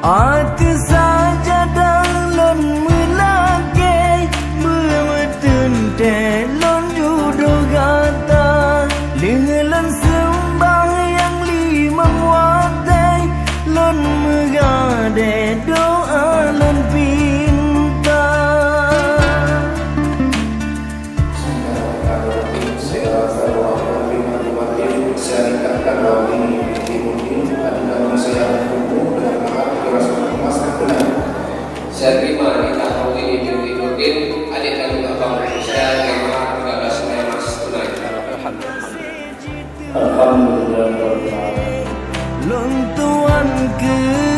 Atu saja dalam melage bermetun telon judo gata lengelan sembah yang limang watai lon megade doa lon pinta. Saya terima di tahun ini diikutin adik dan abang saya yang maha 13 Mas tunai. Alhamdulillah. Lon tuan ke